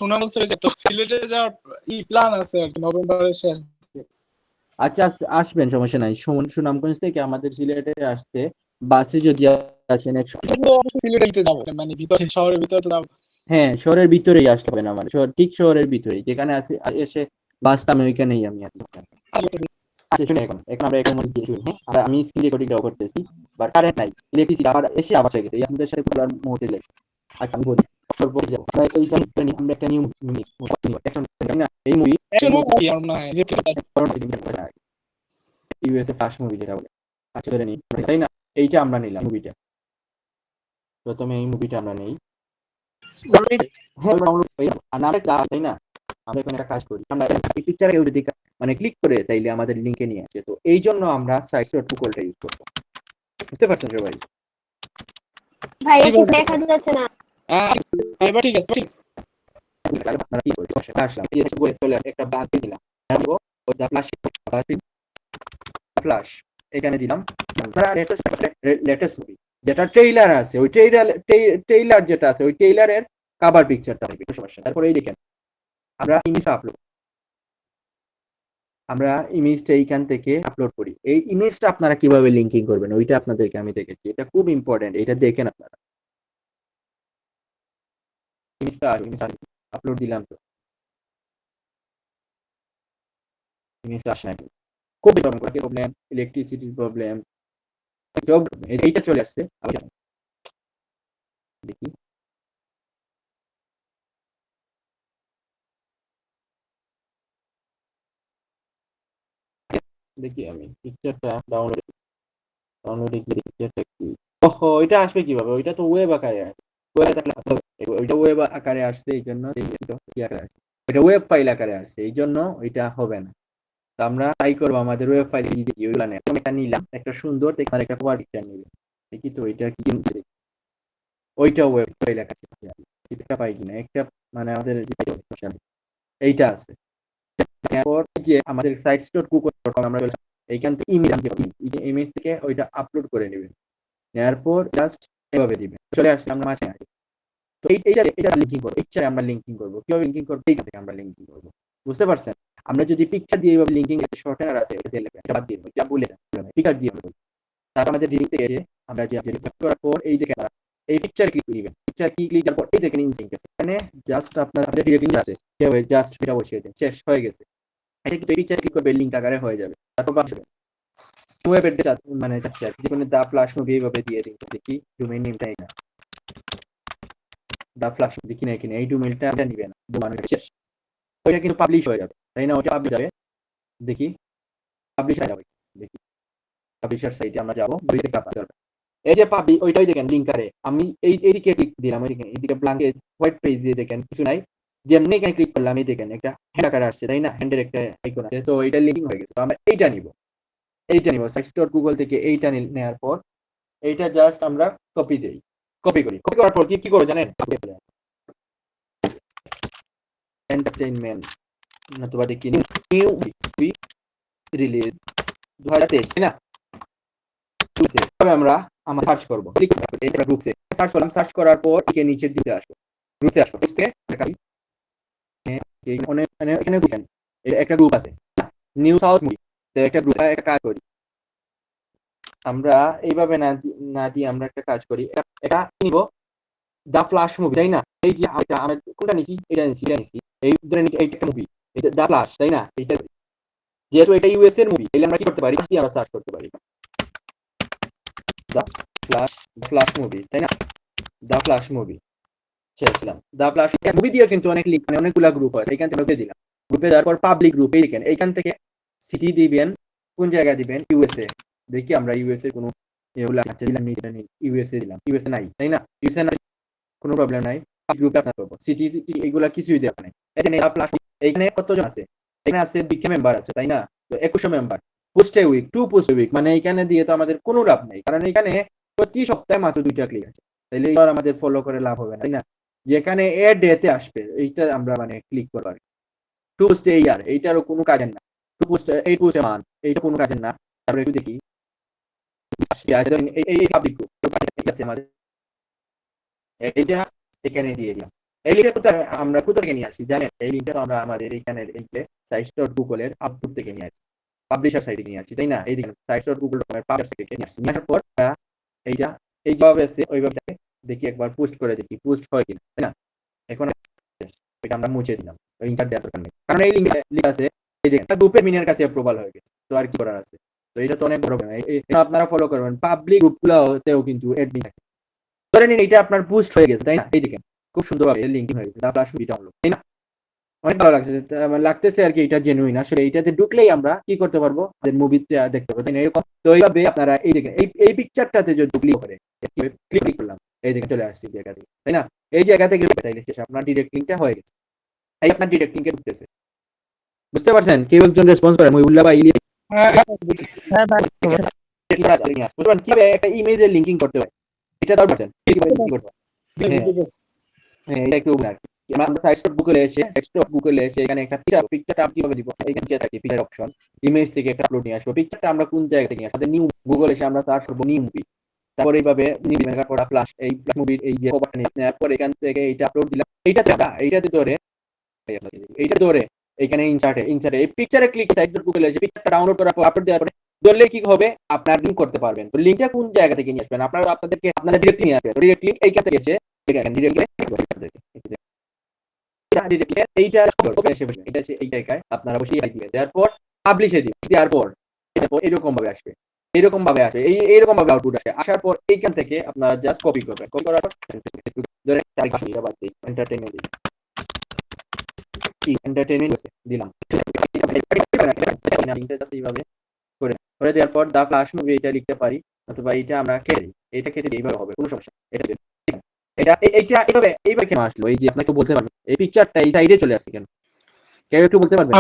সুনামগঞ্জ থেকে তো সিলেটে যাওয়ার প্ল্যান আছে আর কি নভেম্বরের শেষ দিকে। আচ্ছা আসবেন, সমস্যা নাই। সুনামগঞ্জ থেকে আমাদের সিলেটে আসতে বাসে যদি আসেন সিলেটে যাবো মানে ভিতরে শহরের ভিতরে তো যাবো। হ্যাঁ, শহরের ভিতরেই আসতে হবে না, মানে ঠিক শহরের ভিতরেই যেখানে এসে বাসটা আমি ওইখানেই আমি আছি। আচ্ছা শুনে, এখন এখন আমরা এখন মধ্যে শুনি, হ্যাঁ আমি স্ক্রিন রেকর্ডিংটাও করতেছি, বাট কারেন্ট নাই, ইলেকট্রিসিটি আবার এসে আবার চলে গেছে, এই আপনাদের সাথে বলার মুহূর্তে লেগে। আচ্ছা আমি বলি আমরা একটা নিউ না এই মুভি ইউএসএ ফার্স্ট মুভি যেটা বলে, আচ্ছা ধরে নিই, তাই না? এইটা আমরা নিলাম মুভিটা, প্রথমে এই মুভিটা আমরা নেই। হ্যাঁ তাই না? আমরা এখন একটা কাজ করি, আমরা এই পিকচারে মানে ক্লিক করে তাইলে আমাদের লিংকে নিয়ে আসে, তো এই জন্য আমরা sites.google-টা ইউজ করব। বুঝতে পারছেন সবাই? ভাই কিছু দেখা যাচ্ছে না। এবার ঠিক আছে। আপনারা কি করবেন? আসলাম এই যে গুগলে চলে একটা বাগ দিলাম, নেবো ওটা ফ্ল্যাশ এখানে দিলাম, আমরা লেটেস্ট মুভি যেটা ট্রেইলার আছে, ওই ট্রেইলার যেটা আছে ওই ট্রেইলারের কভার পিকচারটা হবে, একটু সমস্যা। তারপরে এই দেখেন আমরা ইমেজটা এইখান থেকে আপলোড করি। এই ইমেজটা আপনারা কিভাবে লিংকিং করবেন ওইটা আপনাদেরকে আমি দেখেছি, এটা খুব ইম্পর্টেন্ট, এটা দেখেন আপনারা। ইমেজটা আপলোড দিলাম, তো ইমেজটা আসে না, খুব প্রবলেম, ইলেকট্রিসিটির প্রবলেম, এইটা চলে আসছে। দেখি দেখি আমি পিকচারটা ডাউনলোডে গিয়ে পিকচারটা কি, ওহো এটা আসবে কিভাবে? ওইটা তো ওয়েব আকারে আছে, ওয়েব থাকলে ওইটা ওয়েব আকারে আসছে, এই জন্য ওইটা ওয়েব ফাইল আকারে আসছে, এই জন্য ওইটা হবে না। তো আমরা ট্রাই করবো আমাদের ওয়েব ফাইল ওইগুলা নেই, একটা নিলাম, একটা সুন্দর দেখে একটা কভার পিকচার নিবে, দেখি তো ওইটা কি, ওইটা ওয়েব ফাইল আকারে এটা পাই কিনা, একটা মানে আমাদের এইটা আছে। তারপর যে আমাদের sites.google.com আমরা এইখান থেকে ইমেজ থেকে ওইটা আপলোড করে নেবেন, নেওয়ার পর জাস্ট এভাবে দিবেন, চলে আসছে আমরা মাঝে আছি। তো এটা লিংকিং করব, পিকচারে আমরা লিংকিং করব, কিভাবে লিংকিং করব এইখান থেকে আমরা লিংকিং করব। বুঝতে পারছেন? আমরা যদি পিকচার দিয়ে এইভাবে লিংকিং এর শর্টনার আছে এটা দিয়ে লিখবেন, এটা বাদ দিয়ে এটা বলে পিকচার দিয়ে বলবো। তারপর আমাদের ডিলিট থেকে আমরা যে রিপোর্ট করার পর এই দেখেন এই পিকচার ক্লিক দিবেন, পিকচার কি ক্লিক দেওয়ার পর এই দেখেন ইনসিঙ্ক আছে, মানে জাস্ট আপনাদের ডিলিট আছে, জাস্ট এটা বসিয়ে দেন, শেষ হয়ে গেছে। এটা কিন্তু পিকচার ক্লিক করবে লিংক আকারে হয়ে যাবে। তারপর ওয়েব অ্যাড্রেস মানে চাচ্ছি আর কি, যেকোনো দা ফ্ল্যাশ মুভি এইভাবে দিয়ে দিন, দেখি ডোমেইন নেমটা এটা দা ফ্ল্যাশ দেখি না, এখানে এই ডোমেইনটা এটা নিবে না, ডোমেইন শেষ, ওইটা কিন্তু পাবলিশ হয়ে যাবে, তাই না? ওটা পাবলিশ যাবে, দেখি পাবলিশ হয়ে যাবে, দেখি পাবলিশার সাইটে আমরা যাব, ওই দিকে আপনাদের এই যে পাবলিশ ওইটাই দেখেন লিংক আরে আমি এইদিকে ক্লিক দিলাম, এইদিকে ব্ল্যাঙ্ক হোয়াইট পেজ দিয়ে দেখেন কিছু নাই, যেমনি এখানে ক্লিক করলাম এই দেখেন একটা হ্যান্ড আকারে আসছে, তাই না? হ্যান্ডের একটা আইকন আছে, তো এটা লিংকিং হয়ে গেছে। তো আমরা এইটা নিব sites.google থেকে এইটা নেওয়ার পর এইটা জাস্ট আমরা কপি দেই, কপি করার পর কি করব জানেন? এন্টারটেইনমেন্ট নতুবা দেখি নিউ রিলিজ 2023, তাই না? তবে আমরা সার্চ করব, ক্লিক করব, এটা গ্রুপসে সার্চ করলাম, সার্চ করার পর এখানে নিচের দিকে আসবো, গ্রুপসে আসবো, গ্রুপসে অনেক এখানে দেখেন একটা গ্রুপ আছে নিউ সাউথ মুভি, তো একটা গ্রুপে একটা কাজ করি আমরা এইভাবে না দিয়ে আমরা একটা কাজ করি, এটা নিব দা ফ্ল্যাশ মুভি, তাই না? এই যে আমরা কোনটা নিছি, এটা নিছি এই ধরেন এইটা একটা মুভি, এটা দা ফ্ল্যাশ, তাই না? এটা যেহেতু এটা ইউএস এর মুভি, তাহলে আমরা কি করতে পারি, আমরা সার্চ করতে পারি দা ফ্ল্যাশ মুভি, তাই না? দা ফ্ল্যাশ মুভি ছেড়েছিলাম, দা ফ্ল্যাশ মুভি দিয়ে কিন্তু অনেক লিঙ্ক মানে অনেকগুলা গ্রুপ হয়, এইখান থেকে দিলাম, গ্রুপে যাওয়ার পর পাবলিক গ্রুপ, এইখান থেকে সিটি দিবেন, কোন জায়গায় দিবেন, ইউএসএ, দেখি আমরা ইউএসএ কোনো এগুলা আছে দিলাম, ইউএসএ দিলাম, ইউএসএ নাই, তাই না? ইউএসএ নাই, কোনো প্রবলেম নাই, গ্রুপে আপনার করব, সিটি এগুলা কিছুই দেওয়া নাই। এখানে এইখানে কতজন আছে, এখানে আছে 2 মেম্বার আছে, তাই না? তো 21 মেম্বার, পোস্টে উইক 2 পোস্ট উইক, মানে এখানে দিয়ে তো আমাদের কোনো লাভ নাই, কারণ এখানে প্রতি সপ্তাহে মাত্র 2টা ক্লিক আছে, তাইলে আর আমাদের ফলো করে লাভ হবে না, তাই না? যেখানে এর ডেতে আসবে এইটা আমরা মানে ক্লিক করব আর টু পোস্ট এই আর এইটারও কোনো কাজের না, টু পোস্ট 8 পোস্টে মান এইটা কোনো কাজের না। তারপরে একটু দেখি এই পাবলিক গ্রুপ ঠিক আছে আমাদের, এইটা এখানে দিয়ে দিলাম, এই লিঙ্কটা কোথায় আমরা কোথা থেকে নিয়ে আসি জানেন? এই লিঙ্কটা তো আমরা আমাদের এইখানে লিঙ্কে sites.google এর আউটপুট থেকে নিয়ে আসি, পাবলিশার সাইটে নিয়ে আসি, তাই না? এই দেখেন sites.google.com এর পাবলিশার থেকে নিয়ে আসি। নিয়ে আসার পর এইটা এই যেভাবে আছে ওইভাবে দেখি একবার পোস্ট করে দেখি পোস্ট হয় কিনা, তাই না? এখন এটা আমরা মুছে দিলাম, ওই লিঙ্কটা দেওয়ার দরকার নেই, কারণ এই লিঙ্কে লেখা আছে এই দেখেন গ্রুপের মিনের কাছে অ্যাপ্রুভাল হয়ে গেছে, তো আর কি করার আছে? তো এটা তো অনেক বড় ব্যাপার। এটা আপনারা ফলো করবেন, পাবলিক গ্রুপগুলোতেও কিন্তু অ্যাডমিন থাকে। ধরে নিন এটা আপনার পোস্ট হয়ে গেছে, তাই না? এই দেখেন খুব সুন্দরভাবে লিঙ্কিং হয়ে গেছে, তারপর আসুন ডাউনলোড, তাই না? অনেক ভালো লাগছে, লাগতেছে আর কি এটা জেনুইন। আসলে এইটাতে ঢুকলেই আমরা কি করতে পারবো, মুভিটা দেখতে পারবো, তাই না? এরকম তো এইভাবে আপনারা এই দেখেন এই পিকচারটাতে যদি ক্লিক করে ক্লিক করলাম, এই দেখেন চলে আসছে জায়গা থেকে, তাই না? এই জায়গা থেকে তাইলে শেষ, আপনার ডিরেক্ট লিঙ্কটা হয়ে গেছে। এই আপনার ডিরেক্ট লিঙ্কে ঢুকতেছে, বুঝতে পারছেন? কেউ একজন রেসপন্স করে মহিবুল্লাহ বা ইলিয়াস হ্যাঁ হ্যাঁ ভাই বুঝতে পারেন কিভাবে একটা ইমেজের লিঙ্কিং করতে হয়, এটা তাও বলেন কিভাবে লিঙ্কিং করতে হয়। হ্যাঁ, এটা একটু আর কি আমরা সাইটস.গুগলে এসে এখানে একটা পিকচারটা আমি কিভাবে দিব, এখানে কি থাকে পিকচার অপশন, ইমেজ থেকে একটা আপলোড নিয়ে আসবো। পিকচারটা আমরা কোন জায়গা থেকে নিয়ে আসবো, নিউ গুগল এসে আমরা সার্চ করবো নিউ মুভি, তারপর এইভাবে নিউ মেগা পড়া প্লাস এই মুভির এই যে কভারটা নিয়ে তারপর এখান থেকে এইটা আপলোড দিলাম, এইটাতে ধরে এইটা ধরে এখানে ইনসার্টে এই পিকচারে ক্লিক সাইটস.গুগলে এসে পিকচারটা ডাউনলোড করার পর আপলোড দেওয়ার পরে ধরলে কি হবে, আপনার লিংক করতে পারবেন। তো লিংকটা কোন জায়গা থেকে নিয়ে আসবেন, আপনাদের ডিরেক্ট নিয়ে আসবেন। ডিরেক্ট লিংক এইখান থেকে এসে দেখেন ডিরেক্ট এইটা এটা এই জায়গায় আপনারা বসিয়ে দিবেন, তারপর পাবলিশে দিবেন, দেওয়ার পর এরকম ভাবে আসবে, এইরকম ভাবে আউটপুট আসে। আসার পর এইখান থেকে আপনারা জাস্ট কপি করবেন, কপি করার পর ধরে এন্টারটেইনমেন্ট দিলাম এইভাবে করে দেওয়ার পর দা ফ্লাশ মুভি এটা লিখতে পারি, অথবা এটা আমরা কেটে দিই, এটা কেটে দিই, এইভাবে হবে কোনো সমস্যা এটা এইটা এইভাবে কেন আসলো, এই যে আপনাকে একটু বলতে পারবেন এই পিকচারটা এই সাইডে চলে আসছে কেন, কেউ একটু বলতে পারবেন?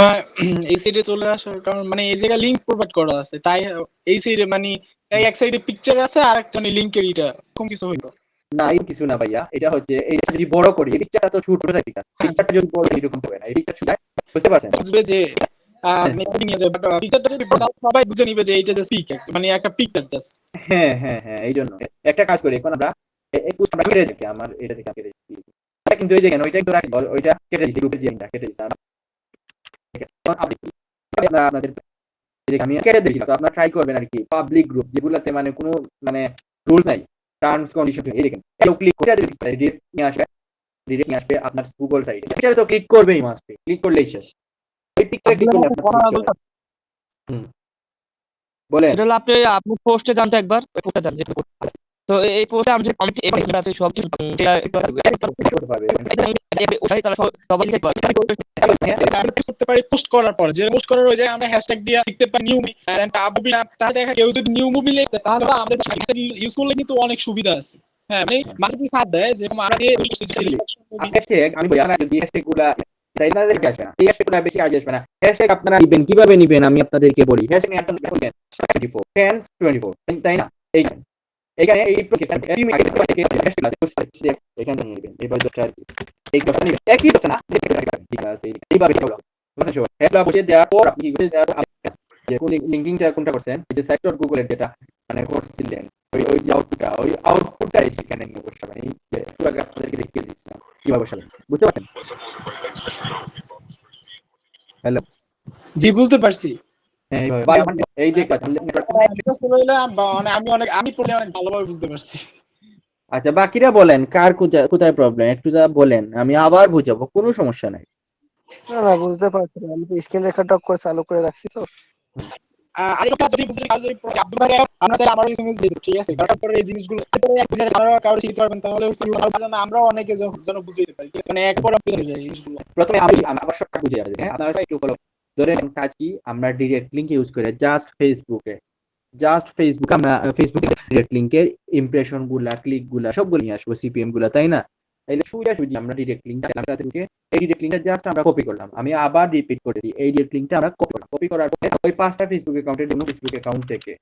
এই সাইডে চলে আসার কারণ মানে এই জায়গায় লিংক প্রোভাইড করা আছে, তাই এই সাইডে মানে এই এক সাইডে পিকচার আছে আর একটা লিংকের এটা কম কিছু হইলো না এই কিছু না ভাইয়া, এটা হচ্ছে এই যদি বড় করি এই পিকচারটা তো ছোট থাকে, পিকচারটা যদি বড় এরকম হবে না, এই পিকচার ছোট, বুঝতে পারছেন? বুঝবে যে নিয়ে যাবে বাট পিকচারটা যদি বড় হয়, সবাই বুঝে নিবে যে এইটা জাস্ট পিক, মানে একটা পিকচার জাস্ট। হ্যাঁ হ্যাঁ হ্যাঁ, এই জন্য একটা কাজ করি এখন আমরা এই পোস্টটা কেটে দিই, আমার এটা থেকে কেটে দিই, কিন্তু এই দেখেন ওইটা একটু রাখি, ওইটা কেটে দিছি, গ্রুপে যে কেটে দিছি আপনাদের আমি কেটে দিয়েছি, তো আপনারা ট্রাই করবেন আর কি পাবলিক গ্রুপ যেগুলোতে মানে কোনো মানে রুলস নাই, টার্মস কন্ডিশন, এই দেখেন ক্লিক করে ডিরেক্ট নিয়ে আসবে আপনার গুগল সাইটে, পিকচারে তো ক্লিক করবেই, মাস্ট ক্লিক করলেই শেষ। এই পিকচারে ক্লিক করলে বলেন সেটা হলো আপনি পোস্টে যান তো একবার, ওই পোস্টে যান যেটা post আছে। তো এই পোস্টে আমি যে কমেন্ট এখানে আছে সব কিছু করতে পারবে ওটাই তারা সবাই দেখতে পাবে। আমরা post করতে পারি পোস্ট করার পর, যে পোস্ট করার ওই যে আমরা হ্যাশট্যাগ দিয়ে লিখতে পারি নিউ মুভি এন্ড মুভি নাম, তাহলে দেখা কেউ যদি নিউ মুভি লিখে তাহলে আমাদের হ্যাশট্যাগ ইউজ করলে কিন্তু অনেক সুবিধা আছে। হ্যাঁ মানে মার্কেটিং সাথ দেয় যে আমরা দিয়ে হ্যাশট্যাগ আমি বলি যদি হ্যাশট্যাগুলা তাই না দেখে আসবে না, এই হ্যাশট্যাগুলা বেশি কাজে আসবে না। হ্যাশট্যাগ আপনারা নেবেন কিভাবে নেবেন আমি আপনাদেরকে বলি, হ্যাশট্যাগ নিয়ে আপনারা লিখবেন 24 তাই না? এখানে এই এখানে নেবেন এইবার যেটা এই কথা নেবেন একই কথা না, ঠিক আছে এইভাবে বুঝছো? হ্যাশট্যাগ বসিয়ে দেওয়ার পর আপনি কি দেওয়ার যে কোন লিংকিংটা কোনটা করছেন, এই যে সাইট.গুগল এর যেটা মানে করছিলেন ওই যে আউটপুটটা সেখানে নিয়ে বসাবেন, এই পুরো আপনাদেরকে দেখিয়ে দিচ্ছিলাম কিভাবে বসাবেন, বুঝতে পারছেন? হ্যালো, জি বুঝতে পারছি। হ্যাঁ এইভাবে এই যে আমি পড়লে অনেক ভালোভাবে বুঝতে পারছি। আচ্ছা বাকিরা বলেন কার কোথায় প্রবলেম একটু যা বলেন, আমি আবার বুঝাবো, কোনো সমস্যা নাই। না বুঝতে পারছি না, আমি তো স্ক্রিন রেকর্ডটা করে চালু করে রাখছি তো। আরেকটা যদি বুঝতে কাজ যদি আব্দুল ভাই আমরা চাই আমারও ইমেজ দিতে, ঠিক আছে? কারণ পরে এই জিনিসগুলো পরে এক জায়গায় কারো শিখতে পারবেন, তাহলে আমরাও অনেকে যেন বুঝতে পারি, মানে একবার বুঝে যায় জিনিসগুলো। প্রথমে আমি আবশ্যকটা বুঝে আসবে, হ্যাঁ আপনারা একটু ফলো ধরেন কাজ কি, আমরা ডিরেক্ট লিংক ইউজ করে জাস্ট ফেসবুকে আমরা ফেসবুকে ডিরেক্ট লিংকের ইমপ্রেশন গুলা ক্লিক গুলা সবগুলো নিয়ে আসবো, সিপিএম গুলা, তাই না? তাইলে সুজি আমরা ডিরেক্ট লিংকটা এই ডিরেক্ট লিংকটা জাস্ট আমরা কপি করলাম, আমি আবার রিপিট করে দিই, এই ডিরেক্ট লিংকটা আমরা কপি করার পরে ওই 5টা ফেসবুক অ্যাকাউন্টের জন্য ফেসবুক অ্যাকাউন্ট থেকে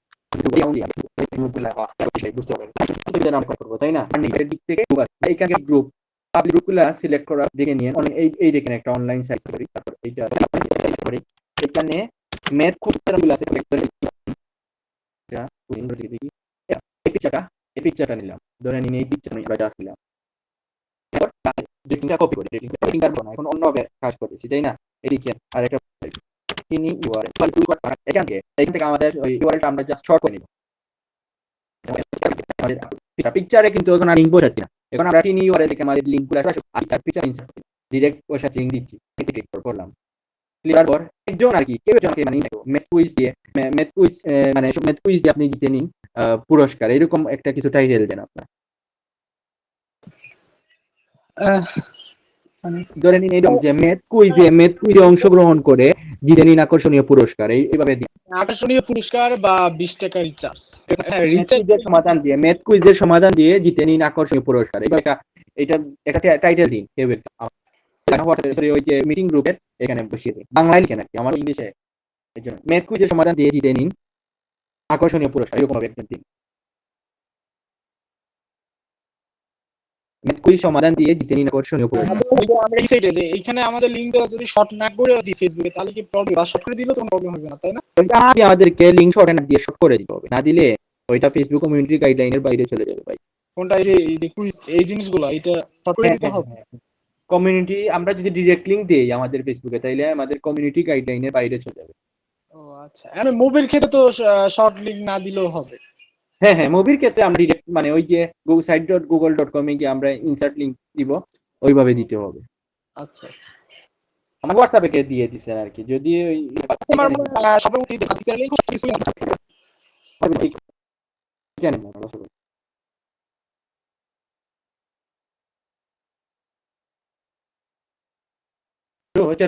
বুঝতে পারবেন করবো, তাই না? দিক থেকে এইখানে গ্রুপ পাবলিক গ্রুপগুলা সিলেক্ট করা দেখে নিয়ে অনেক এই দেখেন একটা অনলাইন সাইট করি, তারপর এইটা করি, এখানে ম্যাথ কোর্সগুলো আছে এই পিকচারটা নিলাম, ধরে নিন এই পিকচার আমরা জাস্ট নিলাম, লিঙ্কটা কপি করে লিঙ্ক আর না এখন অন্যভাবে কাজ করতেছি তাই না এদিকে আর একটা তিনি ইউআরএল এখান থেকে আমাদের ওই ইউআরএলটা আমরা জাস্ট শর্ট করে নিব আমাদের পিকচারে কিন্তু এখন লিংক বসাচ্ছি না এখন আমরা তিনি ইউআরএল থেকে আমাদের লিংকগুলো আসবে আর পিকচার ইনসার্ট ডিরেক্ট বসাচ্ছি লিংক দিচ্ছি ক্লিক করলাম ক্লিয়ার পর একজন আর কি কেউ একজনকে মানে ম্যাথ কুইজ দিয়ে আপনি জিতে নিন পুরস্কার এরকম একটা কিছু টাইটেল দেন আপনার ধরে নিন এরকম যে ম্যাথ কুইজে অংশগ্রহণ করে জিতে নিন আকর্ষণীয় পুরস্কার এইভাবে দিন আকর্ষণীয় পুরস্কার বা 20 টাকা রিচার্জ ম্যাথ কুইজের সমাধান দিয়ে জিতে নিন আকর্ষণীয় পুরস্কার এইভাবে এটা একটা টাইটেল দিন কেউ একটা ওই যে মিটিং গ্রুপের এখানে বসিয়ে দিন বাংলায় লিখেন আর কি আমার ইংলিশে এই জন্য ম্যাথ কুইজের সমাধান দিয়ে জিতে নিন আকর্ষণীয় পুরস্কার এরকম ভাবে একটা দিন ম্যাথ কুইজ সমাধান দিয়ে জিতে নিন আকর্ষণীয় পুরস্কার আমরা এই সাইডে যে এখানে আমাদের লিংকটা যদি শর্ট না করে দিই ফেসবুকে তাহলে কি প্রবলেম বা শর্ট করে দিলে তো কোনো প্রবলেম হবে না তাই না আমাদেরকে লিংক শর্ট না দিয়ে শর্ট করে দিতে হবে না দিলে ওইটা ফেসবুক কমিউনিটি গাইডলাইনের বাইরে চলে যাবে ভাই কোনটা এই যে কুইজ এই জিনিসগুলো এটা শর্ট করে দিতে হবে কমিউনিটি আমরা যদি ডাইরেক্ট লিংক দেই আমাদের ফেসবুকে তাইলে আমাদের কমিউনিটি গাইডলাইনের বাইরে চলে যাবে ও আচ্ছা আমি মুভির ক্ষেত্রে তো শর্ট লিংক না দিলেও হবে হ্যাঁ মুভির ক্ষেত্রে আমরা ডাইরেক্ট মানে ওই যে site.google.com এ গিয়ে আমরা ইনসার্ট লিংক দিব ওইভাবে দিতে হবে আচ্ছা আচ্ছা আমার হোয়াটসঅ্যাপে কে দিয়ে দিছেন আর কি যদি ওই আমার সবার মধ্যে পিকচার লিংক কিছু না জানেন না তো হচ্ছে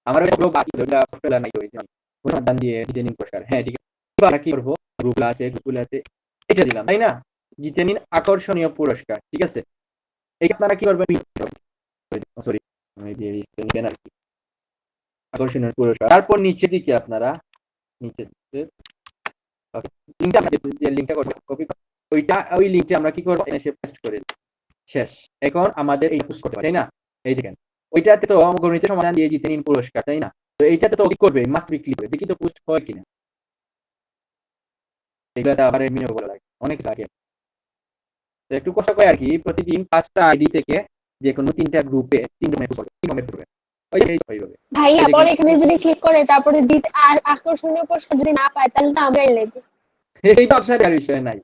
আমার ওই বাকি ওটা সফটওয়্যার নাই ওই সমাধান দিয়ে জিতে নিন পুরস্কার হ্যাঁ ঠিক আছে এবার কি করব গ্রুপগুলোতে এটা দিলাম তাই না জিতে নিন আকর্ষণীয় পুরস্কার ঠিক আছে এই আপনারা কি করবেন সরি আমি দিয়ে দিচ্ছি আর কি আকর্ষণীয় পুরস্কার তারপর নিচে দিকে আপনারা নিচে লিংকটা যে লিংকটা কপি ওই লিংকটা আমরা কি করব এসে পেস্ট করে শেষ এখন আমাদের এই পোস্ট করতে হবে তাই না এই দেখেন ওইটাতে তো গণিতের সমাধান দিয়ে জিতে নিন পুরস্কার তাই না তো এইটাতে তো কি করবে মাস্ট বি ক্লিক দেখি তো পোস্ট হয় কিনা এগুলাতে আবার এমনিও বলা লাগে অনেক লাগে তো একটু কষ্ট করে আর কি প্রতিদিন 5টা আইডি থেকে যে কোনো 3টা গ্রুপে 3টা মেসেজ করবে ওইভাবে ভাইয়া পরে এখানে যদি ক্লিক করে তারপরে জিত আর আকর্ষণীয় পুরস্কার যদি না পায় তাহলে তো আমরাই নেব এই তো আপনার দেখার বিষয় নাই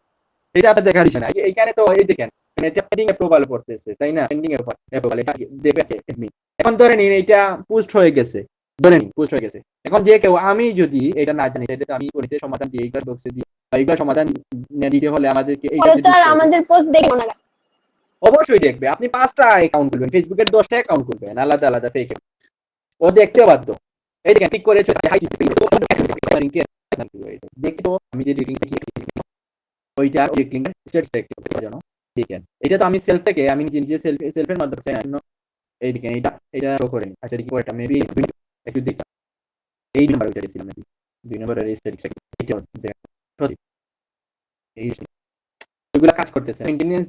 এটা আপনার দেখার বিষয় নাই এইখানে তো এই দেখেন এটা পেন্ডিং অ্যাপ্রুভাল করতেছে তাই না পেন্ডিং অ্যাপ্রুভাল এটা দেবে এডমিন এখন ধরে নিন এটা পোস্ট হয়ে গেছে ধরে নিন পোস্ট হয়ে গেছে এখন যে কেউ আমি যদি এটা না জানি এটা তো আমি গণিতের সমাধান দিয়ে এইবার বক্সে দিই এইবার সমাধান দিতে হলে আমাদেরকে পরে তো আর আমাদের পোস্ট দেখো না অবশ্যই দেখবে আপনি 5টা অ্যাকাউন্ট খুলবেন ফেসবুকের 10টা অ্যাকাউন্ট খুলবেন আলাদা আলাদা ফেক ও দেখতেও বাধ্য এই দেখেন ক্লিক করেছে দেখি তো আমি যে লিংক ওইটা লিংক স্টেটস দেখতে জানো দেখেন এটা তো আমি সেলফ থেকে আমি নিজে সেলফের মাধ্যমে এই দেখেন এটা শো করে আচ্ছা কি করে এটা মেবি একটু দেখি এই নাম্বার ওইটা দিছিলাম আমি 2 নম্বরের স্ট্যাটিস্টিক্স এটা দেখেন এই এগুলা কাজ করতেছে মেইনটেনেন্স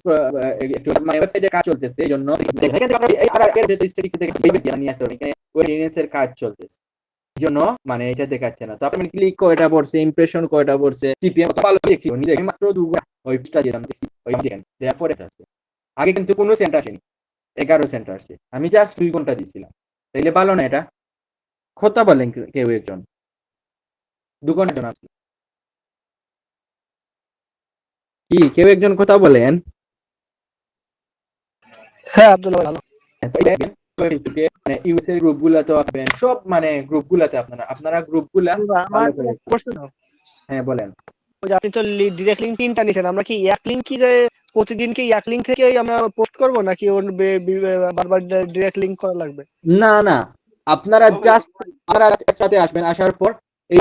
একটু মানে ওয়েবসাইটে কাজ চলতেছে এইজন্য দেখেন আমরা এর স্ট্যাটিস্টিক্স থেকে এই নিয়ে আসতে হবে ওই মেইনটেনেন্সের কাজ চলতেছে জন্য মানে এটা দেখাচ্ছে না তো আপনি ক্লিক কয়টা পড়ছে ইমপ্রেশন কয়টা পড়ছে সিপিএম কত ভালো দেখছি নি দেখেন মাত্র 2 ওয়েবটা দিলাম দেখছি ওই দেখেন তারপর এটা আছে আগে কিন্তু কোনো সেন্টার আসেনি 11 সেন্টার আছে আমি জাস্ট 2 ঘন্টা দিছিলাম তাইলে ভালো না এটা কথা বলেন কেউ একজন 2 ঘন্টার জন্য আছে কি কেউ একজন কথা বলেন হ্যাঁ আব্দুল্লাহ ভালো মানে ইউএসএ গ্রুপগুলা তো পাবেন সব মানে গ্রুপগুলাতে আপনারা গ্রুপগুলা হ্যাঁ বলেন ওই যে আপনি তো ডাইরেক্ট লিংক 3টা নিছেন আমরা কি এক লিংক কি যে প্রতিদিন কি এক লিংক থেকেই আমরা পোস্ট করব নাকি বারবার ডাইরেক্ট লিংক করা লাগবে না আপনারা জাস্ট আপনারা সাথে আসবেন আসার পর এই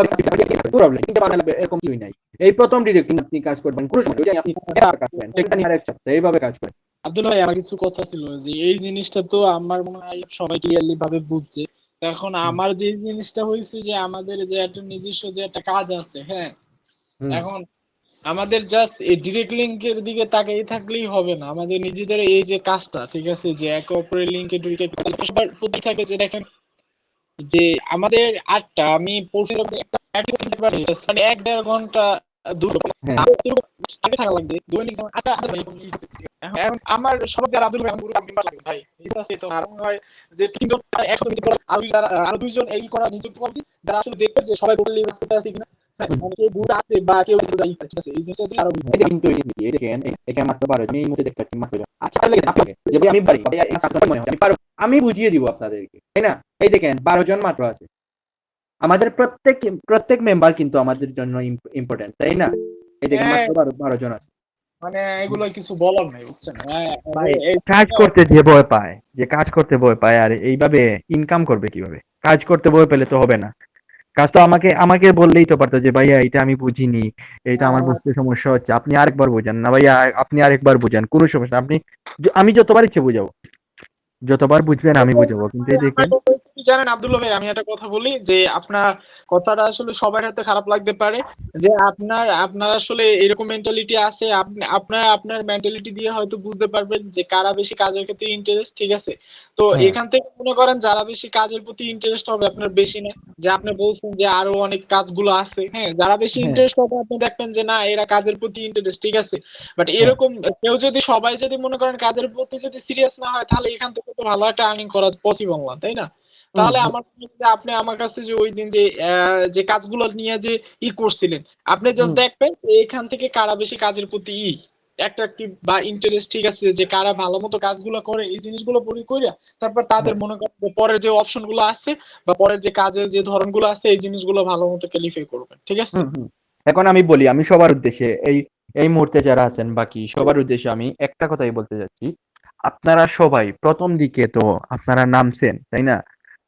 প্রবলেম কিন্তু বানালে এরকম কিছুই নাই এই প্রথম ডাইরেক্ট আপনি কাজ করবেন পুরো সময় ওই আপনি কাজ করবেন একটা নিয়ে আরেক সপ্তাহে এইভাবে কাজ করেন আব্দুল ভাই আমার কিছু কথা ছিল যে এই জিনিসটা তো আমার মনে হয় সবাই ক্লিয়ারলি ভাবে বুঝছে এখন আমার যে জিনিসটা হয়েছে যে আমাদের যে একটা নিজস্ব যে একটা কাজ আছে হ্যাঁ এখন আমাদের জাস্ট এই ডাইরেক্ট লিংকের দিকে তাকিয়ে থাকলেই হবে না আমাদের নিজেদের এই যে কাজটা ঠিক আছে যে একে অপরের লিংকে ঢুকে সবার প্রতি থাকে যে দেখেন যে আমাদের 8টা আমি পড়ছিলাম 1-1.5 ঘন্টা হ্যাঁ। আগে থাকা লাগবে দৈনিক যেমন এখন আমার সব যারা আব্দুল ভাই পুরো মেম্বার লাগবে ভাই এটা আছে তো আর হয় যে তিনজন একসাথে মিটিং করে আরো দুইজন এই করা নিযুক্ত করছি যারা আসলে দেখবে যে সবাই টোটালি ইউজ করতে আছে কিনা মানে কেউ ভুল আছে বা কেউ যাই ঠিক আছে এই জিনিসটা দিলে আরো এটা কিন্তু এখানে মাত্র 12 জন এই মুহূর্তে দেখতে পাচ্ছি মাত্র 12 আচ্ছা লাগে আপনাকে যদি আমি পারি আমি পারো আমি বুঝিয়ে দিব আপনাদেরকে তাই না এই দেখেন 12 জন মাত্র আছে আমাদের প্রত্যেক মেম্বার কিন্তু আমাদের জন্য ইম্পর্টেন্ট তাই না এই দেখেন মাত্র 12 জন আছে মানে এগুলো কিছু বলার নাই বুঝছেন কাজ করতে যে ভয় পায় যে কাজ করতে ভয় পায় আর এইভাবে ইনকাম করবে কিভাবে কাজ করতে ভয় পেলে তো হবে না কাজ তো আমাকে বললেই তো পারতো যে ভাইয়া এটা আমি বুঝিনি এটা আমার বুঝতে সমস্যা হচ্ছে আপনি আরেকবার বুঝান না ভাইয়া আপনি আরেকবার বুঝান কোনো সমস্যা আপনি আমি যতবার ইচ্ছে বুঝাবো যতবার বুঝবেন আমি বুঝাবো কিন্তু এই দেখেন জানেন আব্দুল্লাহ ভাই আমি একটা কথা বলি যে আপনার কথাটা আসলে সবার হাতে খারাপ লাগতে পারে যে আপনার আসলে এরকম মেন্টালিটি আছে আপনার মেন্টালিটি দিয়ে হয়তো বুঝতে পারবেন যে কারা বেশি কাজের ক্ষেত্রে ইন্টারেস্ট ঠিক আছে তো এখান থেকে মনে করেন যারা বেশি কাজের প্রতি ইন্টারেস্ট হবে আপনার বেশি না যে আপনি বলছেন যে আরো অনেক কাজগুলো আছে হ্যাঁ যারা বেশি ইন্টারেস্ট হবে আপনি দেখবেন যে না এরা কাজের প্রতি ইন্টারেস্ট ঠিক আছে বাট এরকম কেউ যদি সবাই যদি মনে করেন কাজের প্রতি যদি সিরিয়াস না হয় তাহলে এখান থেকে তো ভালো একটা আর্নিং করা পসিবল না তাই না তাহলে আমার যে আপনি আমার কাছে যে ওই দিন যে কাজগুলো নিয়ে যে করছিলেন আপনি জাস্ট দেখবেন এখান থেকে কারা বেশি কাজের প্রতি অ্যাট্রাকটিভ বা ইন্টারেস্ট ঠিক আছে যে কারা ভালো মতো কাজগুলো করে এই জিনিসগুলো পরি কইরা তারপর তাদের মনে করেন পরের যে অপশন গুলো আছে বা পরের যে কাজের যে ধরনগুলো আছে এই জিনিসগুলো ভালো মতো ক্যালিফাই করবেন ঠিক আছে এখন আমি বলি আমি সবার উদ্দেশ্যে এই মুহূর্তে যারা আছেন বাকি সবার উদ্দেশ্যে আমি একটা কথাই বলতে যাচ্ছি আপনারা সবাই প্রথম দিকে তো আপনারা নামছেন তাই না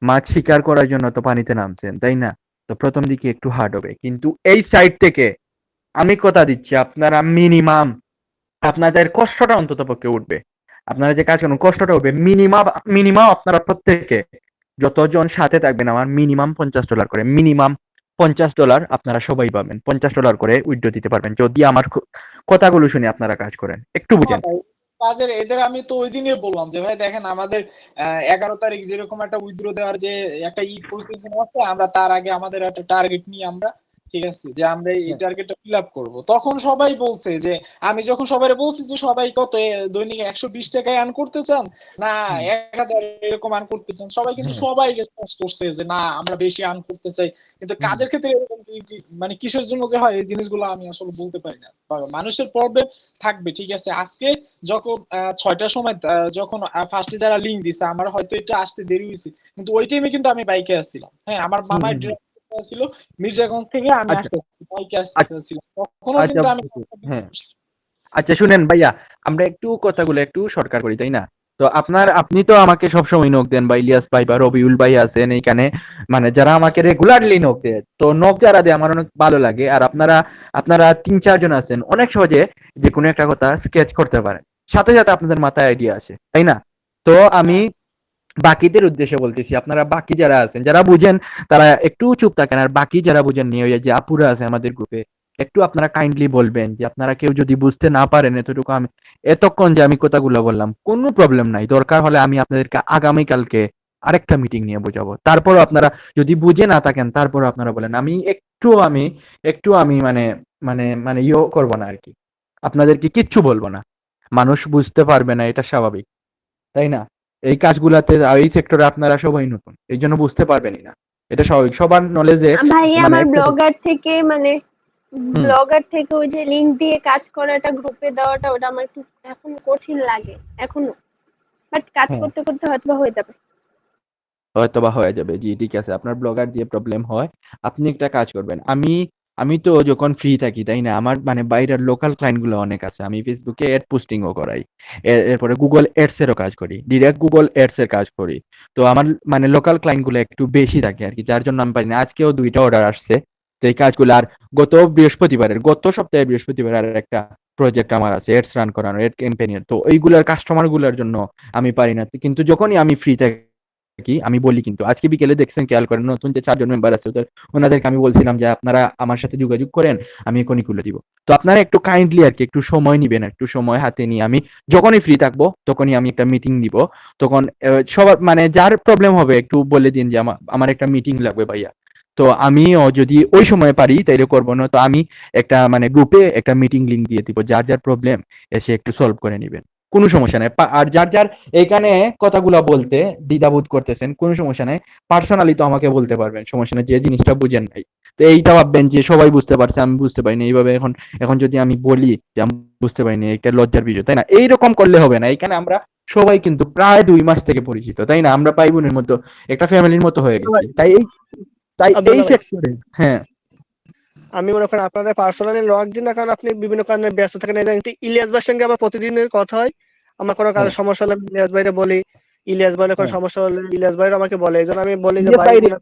মাছ শিকার করার জন্য তো পানিতে নামছেন তাই না তো প্রথম দিকে একটু হার্ড হবে কিন্তু এই সাইড থেকে আমি কথা দিচ্ছি আপনারা মিনিমাম আপনাদের কষ্টটা অন্তত পক্ষে উঠবে আপনারা যে কাজ করেন কষ্টটা উঠবে মিনিমাম আপনারা প্রত্যেকে যতজন সাথে থাকবেন আমার মিনিমাম $50 করে মিনিমাম $50 আপনারা সবাই পাবেন $50 করে উইথড্র দিতে পারবেন যদি আমার কথাগুলো শুনে আপনারা কাজ করেন একটু বুঝেন কাজের এদের আমি তো ওই দিনই বললাম যে ভাই দেখেন আমাদের 11 তারিখ যেরকম একটা উইথড্র দেওয়ার যে একটা প্রসেস আছে আমরা তার আগে আমাদের একটা টার্গেট নিয়ে আমরা ঠিক আছে যে আমরা এই টার্গেটটা ফিল আপ করবো তখন সবাই বলছে যে আমি যখন সবাই বলছি যে সবাই কত দৈনিক 120 টাকায় আর্ন করতে চান না 1000 এরকম আর্ন করতে চান সবাই কিন্তু সবাই রেসপন্স করছে যে না আমরা বেশি আর্ন করতে চাই কিন্তু কাজের ক্ষেত্রে এরকম মানে কিসের জন্য যে হয় এই জিনিসগুলো আমি আসলে বলতে পারি না মানুষের প্রবলেম থাকবে ঠিক আছে আজকে যখন 6টার সময় যখন ফার্স্টে যারা লিংক দিছে আমার হয়তো এটা আসতে দেরি হয়েছে কিন্তু ওই টাইমে কিন্তু আমি বাইকে আসছিলাম হ্যাঁ আমার মামার ছিল মির্জাগঞ্জ থেকে আমি আসতে বাইকে আসছিলাম তখনও কিন্তু আমি আচ্ছা শুনেন ভাইয়া আমরা একটু কথাগুলো একটু শর্টকাট করি তাই না তো আপনি তো আমাকে সবসময় নক দেন বা ইলিয়াস ভাই বা রবিউল ভাই আছেন এইখানে মানে যারা আমাকে রেগুলারলি নক দেয় তো নক যারা দেয় আমার অনেক ভালো লাগে আর আপনারা 3-4 জন আছেন অনেক সহজে যে কোনো একটা কথা স্কেচ করতে পারেন সাথে সাথে আপনাদের মাথায় আইডিয়া আছে তাই না তো আমি বাকিদের উদ্দেশ্যে বলতেছি আপনারা বাকি যারা আছেন যারা বুঝেন তারা একটু চুপ থাকেন আর বাকি যারা বুঝেন নিয়ে যে আপুরা আছে আমাদের গ্রুপে একটু আপনারা কাইন্ডলি বলবেন যে আপনারা কেউ যদি বুঝতে না পারেন এতটুকু আমি এতক্ষণ যে আমি কথাগুলো বললাম কোনো প্রবলেম নাই দরকার হলে আমি আপনাদেরকে আগামীকালকে আরেকটা মিটিং নিয়ে বোঝাবো তারপরও আপনারা যদি বুঝে না থাকেন তারপরও আপনারা বলেন আমি একটু আমি মানে মানে মানে করবো না আর কি আপনাদেরকে কিচ্ছু বলবো না মানুষ বুঝতে পারবে না এটা স্বাভাবিক তাই না এই কাজগুলাতে এই সেক্টরে আপনারা সবাই নতুন এই জন্য বুঝতে পারবেনই না এটা স্বাভাবিক সবার নলেজে ভাই আমার ব্লগার থেকে ওই যে লিংক দিয়ে কাজ করাটা গ্রুপে দেওয়াটা ওটা আমার একটু এখন কঠিন লাগে এখনো বাট কাজ করতে করতে হয়তোবা হয়ে যাবে জি ঠিক আছে আপনার ব্লগার দিয়ে প্রবলেম হয় আপনি একটা কাজ করবেন আমি তো যখন ফ্রি থাকি তাই না আমার মানে বাইরের লোকাল ক্লায়েন্ট গুলো অনেক আছে আমি ফেসবুকে অ্যাড পোস্টিংও করাই এরপরে গুগল অ্যাডস এরও কাজ করি ডিরেক্ট গুগল অ্যাডস এর কাজ করি তো আমার মানে লোকাল ক্লায়েন্ট গুলো একটু বেশি থাকে আর কি যার জন্য আমি পারি না আজকেও 2টা অর্ডার আসছে তো এই কাজগুলো আর গত সপ্তাহে বৃহস্পতিবার আর একটা প্রজেক্ট আমার আছে অ্যাডস রান করানো অ্যাড ক্যাম্পেইনের তো এইগুলার কাস্টমার গুলার জন্য আমি পারি না কিন্তু যখনই আমি ফ্রি থাকি আমি বলি কিন্তু আজকে বিকেলে দেখছেন খেয়াল করেন নতুন যে 4 জন মেম্বার আছে ওনাদেরকে আমি বলছিলাম যে আপনারা আমার সাথে যোগাযোগ করেন আমি এখনই খুলে দিব তো আপনারা একটু কাইন্ডলি আর কি একটু সময় নিবেন একটু সময় হাতে নিয়ে আমি যখনই ফ্রি থাকবো তখনই আমি একটা মিটিং দিব তখন সবার মানে যার প্রবলেম হবে একটু বলে দিন যে আমার একটা মিটিং লাগবে ভাইয়া তো আমিও যদি ওই সময় পারি তাইলে করবো, না তো আমি একটা মানে গ্রুপে একটা মিটিং লিংক দিয়ে দিব, যার যার প্রবলেম এসে একটু সলভ করে নিবেন, কোনো সমস্যা নাই। আর যার যার এইখানে কথাগুলা বলতে দ্বিধাবোধ করতেছেন, কোনো সমস্যা নাই, পার্সোনালি তো আমাকে বলতে পারবেন, সমস্যা নাই, যে জিনিসটা বুঝেন নাই। তো এইটা ভাববেন যে সবাই বুঝতে পারছে, আমি বুঝতে পারিনি, এইভাবে এখন এখন যদি আমি বলি যে আমি বুঝতে পারিনি, একটা লজ্জার বিষয়, তাই না? এইরকম করলে হবে না। এখানে আমরা সবাই কিন্তু প্রায় 2 মাস থেকে পরিচিত, তাই না? আমরা ভাই বোনের মতো, একটা ফ্যামিলির মতো হয়ে গেছি, তাই এই আব্দুল্লাহ ভাই, সেক্টরে। হ্যাঁ, আমি মনে করেন আপনাদের পার্সোনালি লগ দিন না, কারণ আপনি বিভিন্ন কারণে ব্যস্ত থাকেন। এই যে কিন্তু ইলিয়াস ভাইয়ের সঙ্গে আমার প্রতিদিনের কথা হয়, আমার কোনো কারো হ্যাঁ, সমস্যা হলে আমি ইলিয়াস ভাইরে বলি, ইলিয়াস ভাইয়ের কোনো হ্যাঁ। সমস্যা হলে ইলিয়াস ভাইয়ের আমাকে বলে, এই জন্য আমি বলি যে ইলিয়াস ভাই ভাই, মনে হয়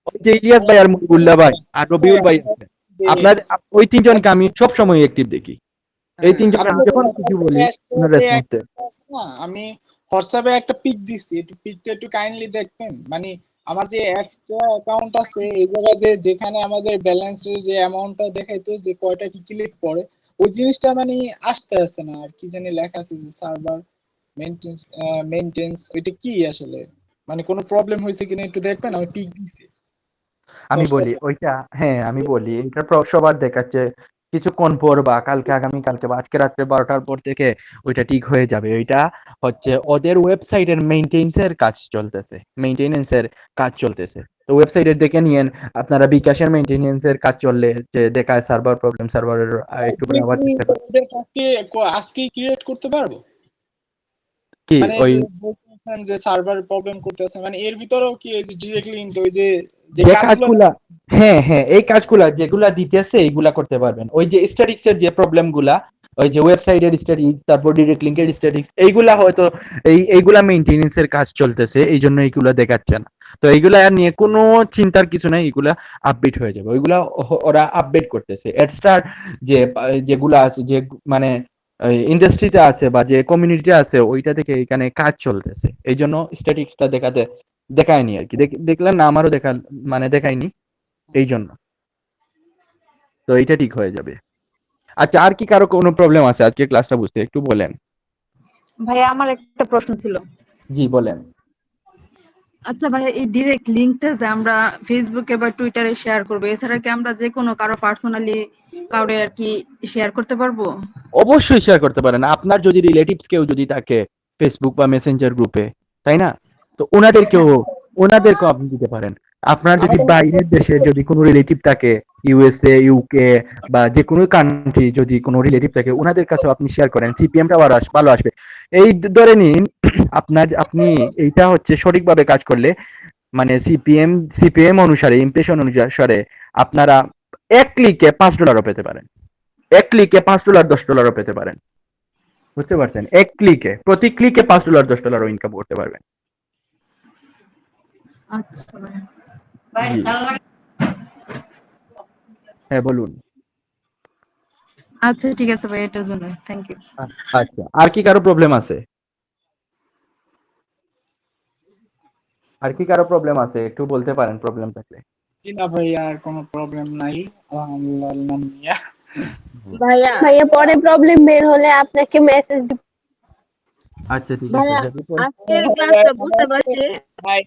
ওই যে ইলিয়াস ভাই আর মুজিবুল্লাহ ভাই আর রবিউল ভাই আছে, আপনার ওই তিনজনকে আমি সব সময় অ্যাক্টিভ দেখি। এই তিনজন আমি যখন কিছু বলি ওনার রেসপন্স দেয়। না, আমি হোয়াটসঅ্যাপে একটা পিক দিছি, একটু পিকটা একটু কাইন্ডলি দেখবেন। মানে আমার যে এক্সট্রা অ্যাকাউন্ট আছে এই জায়গায়, যে যেখানে আমাদের ব্যালেন্সের যে অ্যামাউন্টটা দেখাইতো, যে কয়টা কি ক্লিক করে, ওই জিনিসটা মানে আসতে আছে না। আর কি জানি লেখা আছে যে সার্ভার মেইনটেন্স, এটা কি আসলে, মানে কোনো প্রবলেম হয়েছে কিনা একটু দেখবেন। আমি পিক দিছি আমি বলি হোয়াটসঅ্যাপে। ওইটা, হ্যাঁ আমি বলি এটা সবার দেখাচ্ছে, কিছুক্ষণ পর বা কালকে, আগামী কালকে বা আজকে রাত্রে 12টার পর থেকে ওইটা ঠিক হয়ে যাবে। ওইটা হচ্ছে ওদের ওয়েবসাইটের মেইনটেনেন্সের কাজ চলতেছে। তো ওয়েবসাইটের দেখে নিয়েন আপনারা, বিকাশের মেইনটেনেন্সের কাজ চললে যে দেখায় সার্ভার প্রবলেম, সার্ভারের একটু করে আবার চেষ্টা করুন। আজকেই ক্রিয়েট করতে পারবো? কি মানে ওই যে বলতেছেন যে সার্ভার প্রবলেম করতেছে, মানে এর ভিতরেও কি এই যে ডিরেক্ট লিংক, ওই যে যে যে কাজগুলো কাজগুলা, হ্যাঁ হ্যাঁ, এই কাজগুলা যেগুলা দিতেছে এইগুলা করতে পারবেন। ওই যে স্ট্যাটিক্স এর যে প্রবলেম গুলা, ওই যে ওয়েবসাইটের স্ট্যাটিক্স, তারপর ডিরেক্ট লিংকের স্ট্যাটিক্স, এইগুলা হয়তো এইগুলা মেইনটেনেন্স এর কাজ চলতেছে, এই জন্য এইগুলা দেখাচ্ছে না। তো এইগুলা নিয়ে কোনো চিন্তার কিছু নাই, এগুলা আপডেট হয়ে যাবে। ওইগুলা ওরা আপডেট করতেছে। এক্সট্রা যে যেগুলা আছে, যে মানে ইন্ডাস্ট্রিতে আছে বা যে কমিউনিটি আছে, ওইটা থেকে এখানে কাজ চলতেছে, এই জন্য স্ট্যাটিক্সটা দেখায়নি আর কি। দেখলেন না, আমারও মানে দেখায়নি, এই জন্য। তো এইটা ঠিক হয়ে যাবে। আচ্ছা, আর কি কারো কোনো প্রবলেম আছে আজকে ক্লাসটা বুঝতে, একটু বলেন। ভাইয়া আমার একটা প্রশ্ন ছিল। জি বলেন। আচ্ছা ভাইয়া, এই ডিরেক্ট লিংকটা যে আমরা ফেসবুকে বা টুইটারে শেয়ার করবো, এছাড়া কি আমরা যে কোনো কারো পার্সোনালি কাউরে আর কি শেয়ার করতে পারবো? অবশ্যই শেয়ার করতে পারেন। আপনার যদি রিলেটিভস কেউ যদি থাকে ফেসবুক বা মেসেঞ্জার গ্রুপে, তাই না, তো ওনাদেরকেও আপনি দিতে পারেন। আপনার যদি বাইরের দেশে যদি কোনো রিলেটিভ থাকে, ইউএসএ, ইউকে বা যে কোনো কান্ট্রি যদি কোনো রিলেটিভ থাকে, ওনাদের কাছেও আপনি শেয়ার করেন, সিপিএমটা ভালো আসবে। এই ধরে নিন আপনি এইটা হচ্ছে সঠিকভাবে কাজ করলে, মানে সিপিএম অনুসারে, ইমপ্রেশন অনুসারে আপনারা এক ক্লিকে $5 পেতে পারেন। এক ক্লিকে $5, $10 পেতে পারেন। বুঝতে পারছেন? এক ক্লিকে, প্রতি ক্লিকে $5, $10 ইনকাম করতে পারবেন। আচ্ছা ভাইয়া। জি, হ্যাঁ বলুন। আচ্ছা ঠিক আছে ভাই, এটার জন্য থ্যাংক ইউ। আচ্ছা, আর কি কারো প্রবলেম আছে? আর কি কারো প্রবলেম আছে? একটু বলতে পারেন প্রবলেম থাকলে। জি না ভাই, আর কোনো প্রবলেম নাই, আলহামদুলিল্লাহ। ভাইয়া ভাইয়া পরে প্রবলেম বের হলে আপনাকে মেসেজ আচ্ছা ঠিক আছে। ভাইয়া যদি আজকের ক্লাসটা বুঝতে পারছি। ভাই